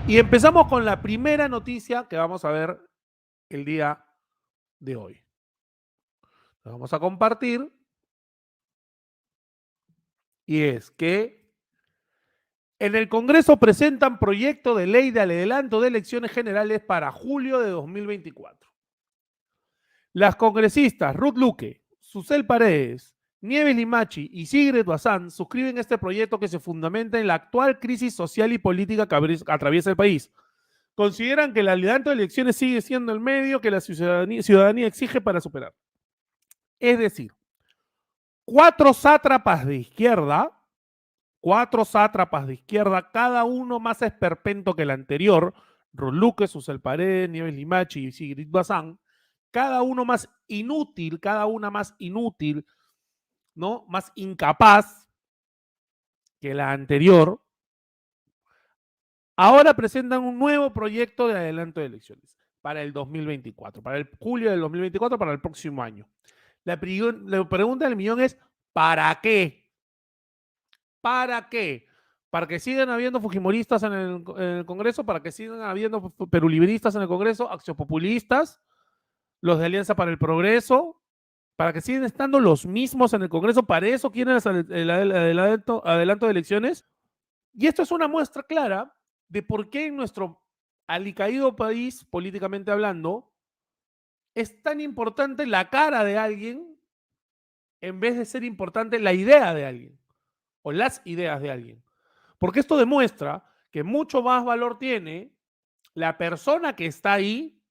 Y empezamos con la primera noticia que vamos a ver el día de hoy. La vamos a compartir. Y es que en el Congreso presentan proyecto de ley de adelanto de elecciones generales para julio de 2024. Las congresistas Ruth Luque, Susel Paredes, Nieves Limachi y Sigrid Bazán suscriben este proyecto que se fundamenta en la actual crisis social y política que atraviesa el país. Consideran que el adelanto de elecciones sigue siendo el medio que la ciudadanía exige para superar. Es decir, cuatro sátrapas de izquierda, cada uno más esperpento que el anterior, Ruth Luque, Susel Paredes, Nieves Limachi y Sigrid Bazán, cada una más inútil, ¿no? Más incapaz que la anterior, ahora presentan un nuevo proyecto de adelanto de elecciones para el 2024, para el julio del 2024, para el próximo año. La pregunta del millón es, ¿para qué? ¿Para qué? Para que sigan habiendo fujimoristas en el Congreso, para que sigan habiendo perulibristas en el Congreso, accionpopulistas, los de Alianza para el Progreso, para que sigan estando los mismos en el Congreso. ¿Para eso quieren el adelanto de elecciones? Y esto es una muestra clara de por qué en nuestro alicaído país, políticamente hablando, es tan importante la cara de alguien en vez de ser importante la idea de alguien o las ideas de alguien. Porque esto demuestra que mucho más valor tiene la persona que está ahí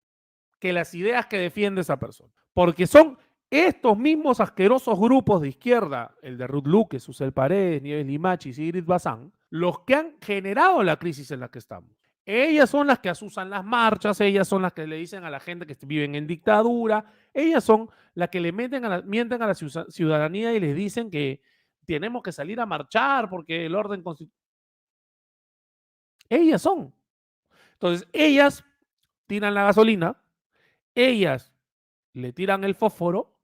que las ideas que defiende esa persona. Porque son estos mismos asquerosos grupos de izquierda, el de Ruth Luque, Susel Paredes, Nieves Limachi y Sigrid Bazán, los que han generado la crisis en la que estamos. Ellas son las que asusan las marchas, ellas son las que le dicen a la gente que viven en dictadura, ellas son las que le mienten a la ciudadanía y les dicen que tenemos que salir a marchar porque el orden constitucional. Ellas son. Entonces, ellas tiran la gasolina, ellas le tiran el fósforo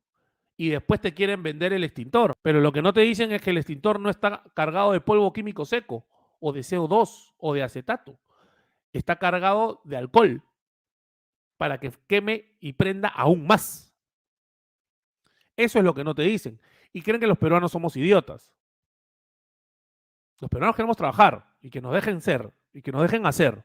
y después te quieren vender el extintor. Pero lo que no te dicen es que el extintor no está cargado de polvo químico seco o de CO2 o de acetato. Está cargado de alcohol para que queme y prenda aún más. Eso es lo que no te dicen. Y creen que los peruanos somos idiotas. Los peruanos queremos trabajar y que nos dejen ser y que nos dejen hacer.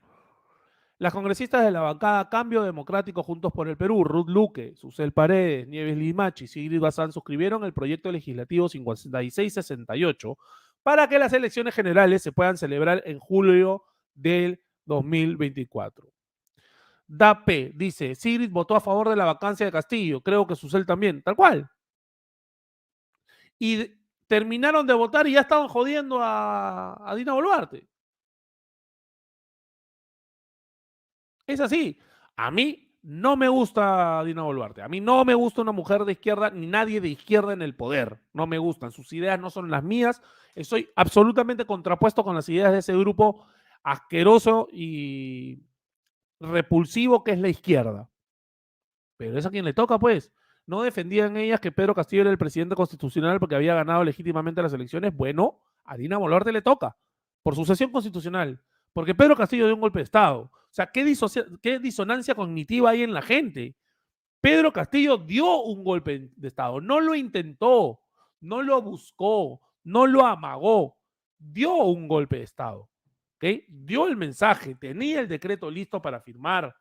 Las congresistas de la bancada Cambio Democrático Juntos por el Perú, Ruth Luque, Susel Paredes, Nieves Limachi y Sigrid Bazán suscribieron el proyecto legislativo 5668 para que las elecciones generales se puedan celebrar en julio del 2024. DAP dice, Sigrid votó a favor de la vacancia de Castillo, creo que Susel también, tal cual. Y terminaron de votar y ya estaban jodiendo a Dina Boluarte. Es así. A mí no me gusta Dina Boluarte. A mí no me gusta una mujer de izquierda ni nadie de izquierda en el poder. No me gustan. Sus ideas no son las mías. Estoy absolutamente contrapuesto con las ideas de ese grupo asqueroso y repulsivo que es la izquierda. Pero es a quien le toca, pues. No defendían ellas que Pedro Castillo era el presidente constitucional porque había ganado legítimamente las elecciones. Bueno, a Dina Boluarte le toca por sucesión constitucional. Porque Pedro Castillo dio un golpe de Estado. O sea, ¿qué disonancia cognitiva hay en la gente? Pedro Castillo dio un golpe de Estado. No lo intentó, no lo buscó, no lo amagó. Dio un golpe de Estado. ¿Okay? Dio el mensaje, tenía el decreto listo para firmar.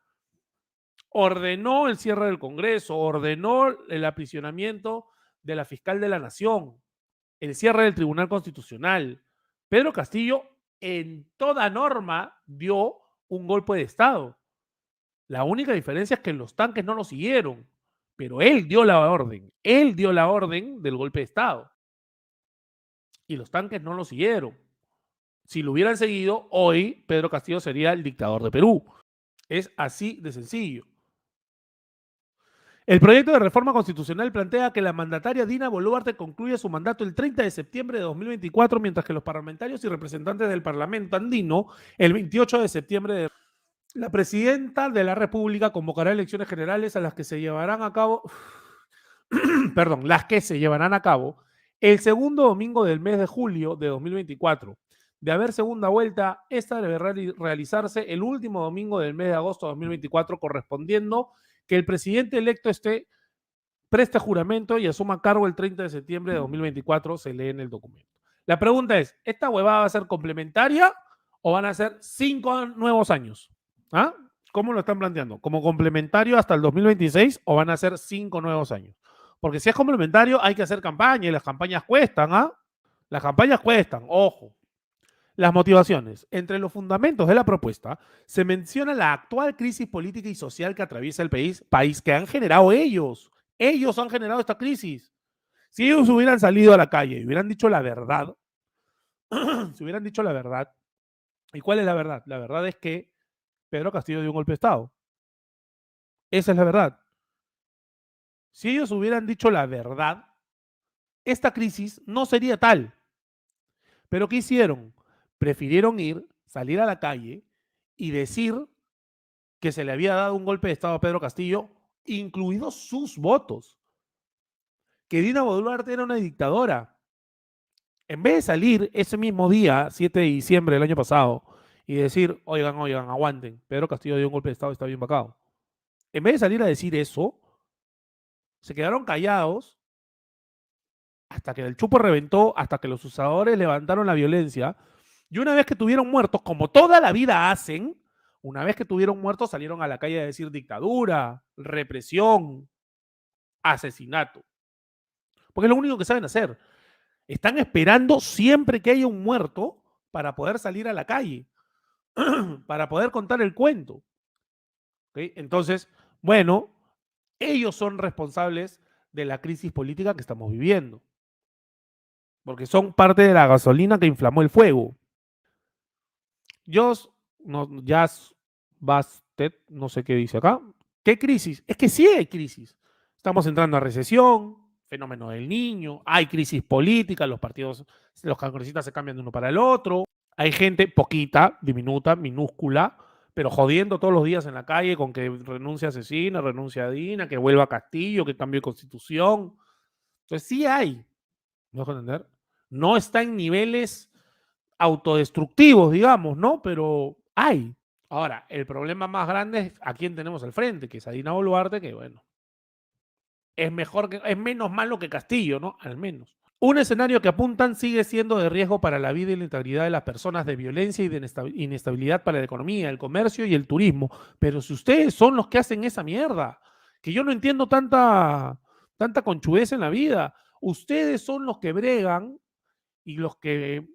Ordenó el cierre del Congreso, ordenó el aprisionamiento de la fiscal de la Nación, el cierre del Tribunal Constitucional. Pedro Castillo, en toda norma, dio un golpe de Estado. La única diferencia es que los tanques no lo siguieron, pero él dio la orden del golpe de Estado. Y los tanques no lo siguieron. Si lo hubieran seguido, hoy Pedro Castillo sería el dictador de Perú. Es así de sencillo. El proyecto de reforma constitucional plantea que la mandataria Dina Boluarte concluya su mandato el 30 de septiembre de 2024, mientras que los parlamentarios y representantes del Parlamento andino el 28 de septiembre de... La presidenta de la República convocará elecciones generales a las que se llevarán a cabo, el segundo domingo del mes de julio de 2024. De haber segunda vuelta, esta debe realizarse el último domingo del mes de agosto de 2024, correspondiendo que el presidente electo preste juramento y asuma cargo el 30 de septiembre de 2024, se lee en el documento. La pregunta es, ¿esta huevada va a ser complementaria o van a ser 5 nuevos años? ¿Ah? ¿Cómo lo están planteando? ¿Como complementario hasta el 2026 o van a ser 5 nuevos años? Porque si es complementario hay que hacer campaña y las campañas cuestan, ¿ah? Las campañas cuestan, ojo. Las motivaciones. Entre los fundamentos de la propuesta se menciona la actual crisis política y social que atraviesa el país que han generado ellos. Ellos han generado esta crisis. Si ellos hubieran salido a la calle y hubieran dicho la verdad, si hubieran dicho la verdad, ¿y cuál es la verdad? La verdad es que Pedro Castillo dio un golpe de Estado. Esa es la verdad. Si ellos hubieran dicho la verdad, esta crisis no sería tal. Pero ¿qué hicieron? Prefirieron salir a la calle y decir que se le había dado un golpe de Estado a Pedro Castillo, incluidos sus votos. Que Dina Boluarte era una dictadora. En vez de salir ese mismo día, 7 de diciembre del año pasado, y decir, oigan, aguanten, Pedro Castillo dio un golpe de Estado, está bien vacado. En vez de salir a decir eso, se quedaron callados hasta que el chupo reventó, hasta que los usadores levantaron la violencia, y una vez que tuvieron muertos, como toda la vida hacen, una vez que tuvieron muertos salieron a la calle a decir dictadura, represión, asesinato. Porque es lo único que saben hacer. Están esperando siempre que haya un muerto para poder salir a la calle, para poder contar el cuento. ¿Okay? Entonces, bueno, ellos son responsables de la crisis política que estamos viviendo. Porque son parte de la gasolina que inflamó el fuego. Jazz Bastet, no sé qué dice acá. ¿Qué crisis? Es que sí hay crisis. Estamos entrando a recesión, fenómeno del niño, hay crisis política, los partidos, los congresistas se cambian de uno para el otro, hay gente poquita, diminuta, minúscula, pero jodiendo todos los días en la calle con que renuncia a Cecina, renuncia a Dina, que vuelva a Castillo, que cambie de constitución. Entonces sí hay, ¿me dejo entender? No está en niveles autodestructivos, digamos, ¿no? Pero hay. Ahora, el problema más grande es a quién tenemos al frente, que es a Dina Boluarte, que bueno, es menos malo que Castillo, ¿no? Al menos. Un escenario que apuntan sigue siendo de riesgo para la vida y la integridad de las personas, de violencia y de inestabilidad para la economía, el comercio y el turismo. Pero si ustedes son los que hacen esa mierda, que yo no entiendo tanta conchudez en la vida, ustedes son los que bregan y los que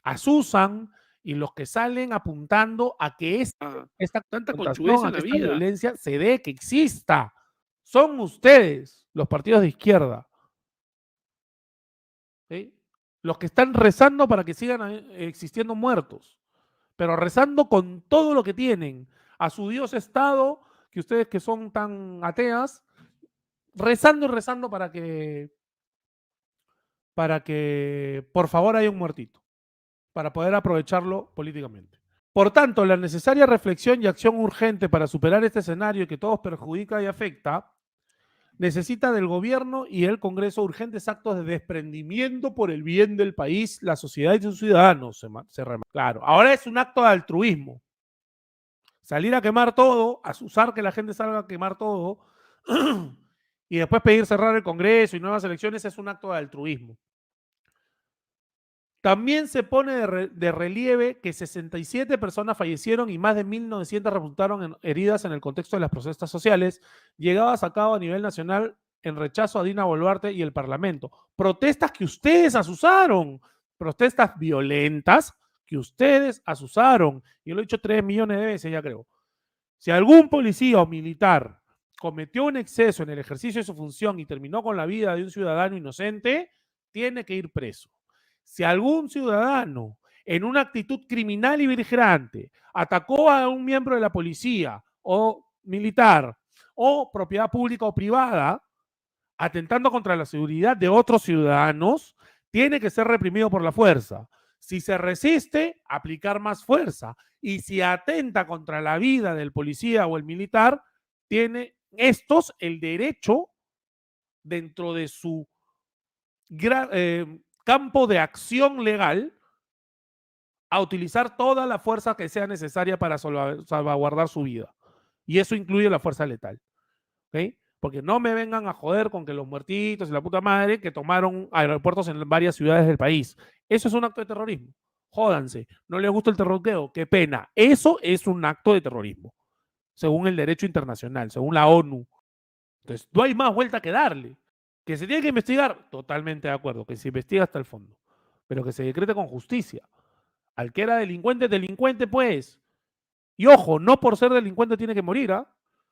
asusan y los que salen apuntando a que esta Tanta confrontación, conchudez a en que la esta vida. violencia se dé, que exista. Son ustedes, los partidos de izquierda, ¿sí? Los que están rezando para que sigan existiendo muertos, pero rezando con todo lo que tienen, a su Dios Estado, que ustedes que son tan ateas, rezando y rezando para que por favor haya un muertito, para poder aprovecharlo políticamente. Por tanto, la necesaria reflexión y acción urgente para superar este escenario que todos perjudica y afecta necesita del gobierno y el Congreso urgentes actos de desprendimiento por el bien del país, la sociedad y sus ciudadanos. Claro, ahora es un acto de altruismo. Salir a quemar todo, usar que la gente salga a quemar todo y después pedir cerrar el Congreso y nuevas elecciones es un acto de altruismo. También se pone de relieve que 67 personas fallecieron y más de 1.900 resultaron heridas en el contexto de las protestas sociales llegadas a cabo a nivel nacional en rechazo a Dina Boluarte y el Parlamento. Protestas que ustedes asusaron, protestas violentas que ustedes asusaron. Yo lo he dicho 3 millones de veces, ya creo. Si algún policía o militar cometió un exceso en el ejercicio de su función y terminó con la vida de un ciudadano inocente, tiene que ir preso. Si algún ciudadano en una actitud criminal y beligerante atacó a un miembro de la policía o militar o propiedad pública o privada, atentando contra la seguridad de otros ciudadanos, tiene que ser reprimido por la fuerza. Si se resiste, aplicar más fuerza. Y si atenta contra la vida del policía o el militar, tiene estos el derecho, dentro de su campo de acción legal, a utilizar toda la fuerza que sea necesaria para salvaguardar su vida. Y eso incluye la fuerza letal. ¿Ok? Porque no me vengan a joder con que los muertitos y la puta madre que tomaron aeropuertos en varias ciudades del país. Eso es un acto de terrorismo. Jódanse. ¿No les gusta el terrorqueo? Qué pena. Eso es un acto de terrorismo, según el derecho internacional, según la ONU. Entonces, no hay más vuelta que darle. ¿Que se tiene que investigar? Totalmente de acuerdo. Que se investiga hasta el fondo. Pero que se decrete con justicia. Al que era delincuente, delincuente, pues. Y ojo, no por ser delincuente tiene que morir, ¿ah?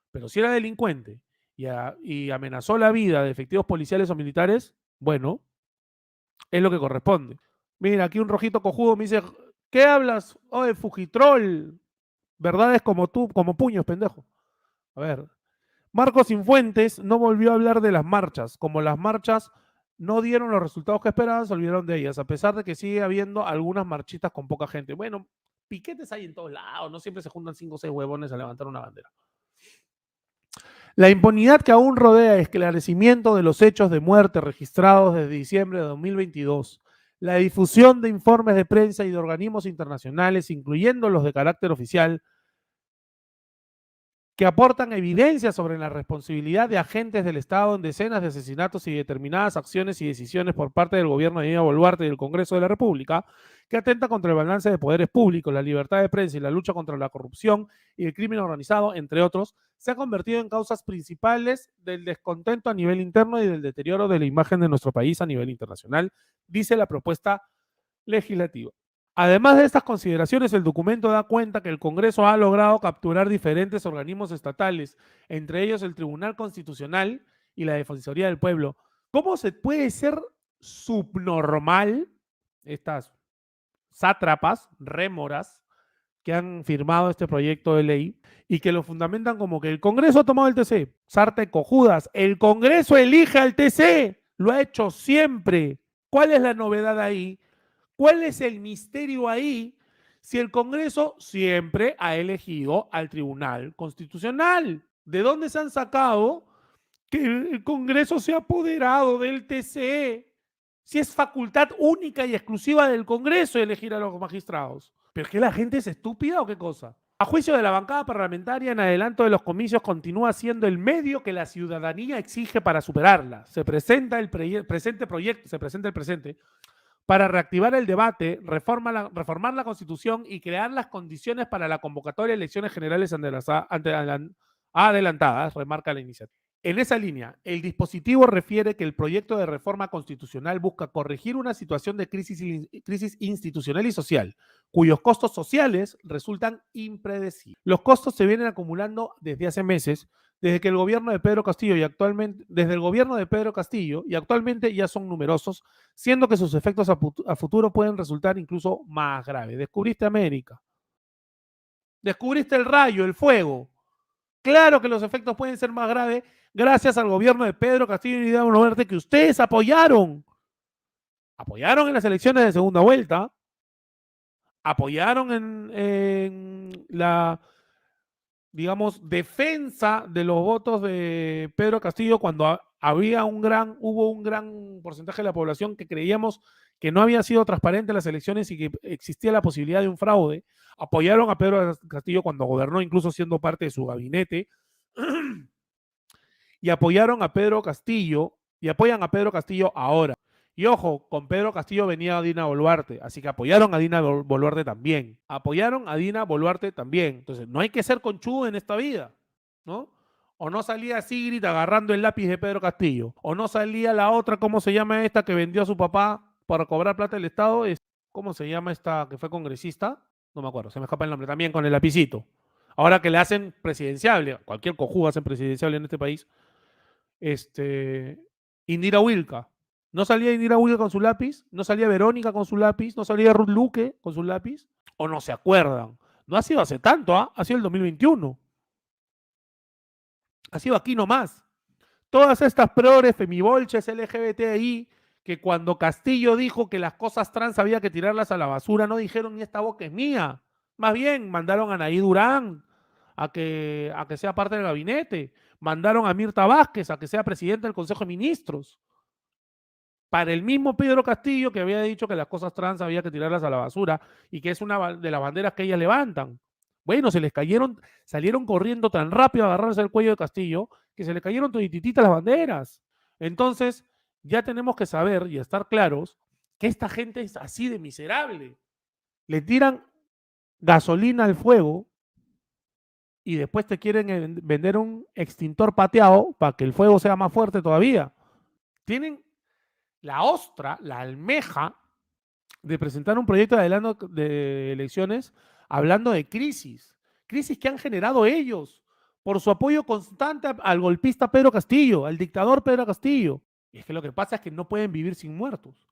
Pero si era delincuente y amenazó la vida de efectivos policiales o militares, bueno, es lo que corresponde. Mira, aquí un rojito cojudo me dice, ¿qué hablas? Oye, Fujitrol, verdades como tú, como puños, pendejo. A ver, Marcos Infuentes no volvió a hablar de las marchas. Como las marchas no dieron los resultados que esperaban, se olvidaron de ellas, a pesar de que sigue habiendo algunas marchitas con poca gente. Bueno, piquetes hay en todos lados, no siempre se juntan 5 o 6 huevones a levantar una bandera. La impunidad que aún rodea el esclarecimiento de los hechos de muerte registrados desde diciembre de 2022, la difusión de informes de prensa y de organismos internacionales, incluyendo los de carácter oficial, que aportan evidencia sobre la responsabilidad de agentes del Estado en decenas de asesinatos y determinadas acciones y decisiones por parte del gobierno de Dina Boluarte y del Congreso de la República, que atenta contra el balance de poderes públicos, la libertad de prensa y la lucha contra la corrupción y el crimen organizado, entre otros, se ha convertido en causas principales del descontento a nivel interno y del deterioro de la imagen de nuestro país a nivel internacional, dice la propuesta legislativa. Además de estas consideraciones, el documento da cuenta que el Congreso ha logrado capturar diferentes organismos estatales, entre ellos el Tribunal Constitucional y la Defensoría del Pueblo. ¿Cómo se puede ser subnormal estas sátrapas, rémoras, que han firmado este proyecto de ley y que lo fundamentan como que el Congreso ha tomado el TC? Sarta cojudas, el Congreso elige al TC, lo ha hecho siempre. ¿Cuál es la novedad ahí? ¿Cuál es el misterio ahí si el Congreso siempre ha elegido al Tribunal Constitucional? ¿De dónde se han sacado que el Congreso se ha apoderado del TCE? Si es facultad única y exclusiva del Congreso elegir a los magistrados. ¿Pero es que la gente es estúpida o qué cosa? A juicio de la bancada parlamentaria, en adelanto de los comicios continúa siendo el medio que la ciudadanía exige para superarla. Se presenta el presente para reactivar el debate, reformar la Constitución y crear las condiciones para la convocatoria de elecciones generales adelantadas, remarca la iniciativa. En esa línea, el dispositivo refiere que el proyecto de reforma constitucional busca corregir una situación de crisis institucional y social, cuyos costos sociales resultan impredecibles. Los costos se vienen acumulando desde hace meses, desde el gobierno de Pedro Castillo y actualmente ya son numerosos, siendo que sus efectos a futuro pueden resultar incluso más graves. Descubriste América, descubriste el rayo, el fuego. Claro que los efectos pueden ser más graves gracias al gobierno de Pedro Castillo y Dina Boluarte que ustedes apoyaron. Apoyaron en las elecciones de segunda vuelta, apoyaron en la, digamos, defensa de los votos de Pedro Castillo cuando hubo un gran porcentaje de la población que creíamos que no había sido transparente las elecciones y que existía la posibilidad de un fraude. Apoyaron a Pedro Castillo cuando gobernó, incluso siendo parte de su gabinete, y apoyaron a Pedro Castillo, y apoyan a Pedro Castillo ahora. Y ojo, con Pedro Castillo venía Dina Boluarte, así que apoyaron a Dina Boluarte también. Apoyaron a Dina Boluarte también. Entonces, no hay que ser conchudo en esta vida, ¿no? O no salía Sigrid agarrando el lápiz de Pedro Castillo. O no salía la otra, ¿cómo se llama esta que vendió a su papá para cobrar plata del Estado? ¿Cómo se llama esta que fue congresista? No me acuerdo, se me escapa el nombre. También con el lapicito. Ahora que le hacen presidenciable, cualquier cojudo hacen presidenciable en este país, Indira Wilca. No salía Indira Wilca con su lápiz, no salía Verónica con su lápiz, no salía Ruth Luque con su lápiz, o no se acuerdan. No ha sido hace tanto, ¿ah? Ha sido el 2021. Ha sido aquí nomás. Todas estas progres, femibolches, LGBTI, que cuando Castillo dijo que las cosas trans había que tirarlas a la basura, no dijeron ni esta boca es mía. Más bien, mandaron a Anaí Durán a que sea parte del gabinete. Mandaron a Mirta Vázquez a que sea presidenta del Consejo de Ministros. para el mismo Pedro Castillo que había dicho que las cosas trans había que tirarlas a la basura y que es una de las banderas que ellas levantan. Bueno, se les cayeron, salieron corriendo tan rápido a agarrarse el cuello de Castillo que se les cayeron todititas las banderas. Entonces, ya tenemos que saber y estar claros que esta gente es así de miserable. Le tiran gasolina al fuego y después te quieren vender un extintor pateado para que el fuego sea más fuerte todavía. Tienen la ostra, la almeja de presentar un proyecto de adelanto de elecciones hablando de crisis que han generado ellos por su apoyo constante al golpista Pedro Castillo, al dictador Pedro Castillo. Y es que lo que pasa es que no pueden vivir sin muertos.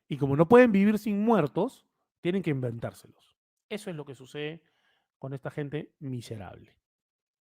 Y como no pueden vivir sin muertos, tienen que inventárselos. Eso es lo que sucede con esta gente miserable.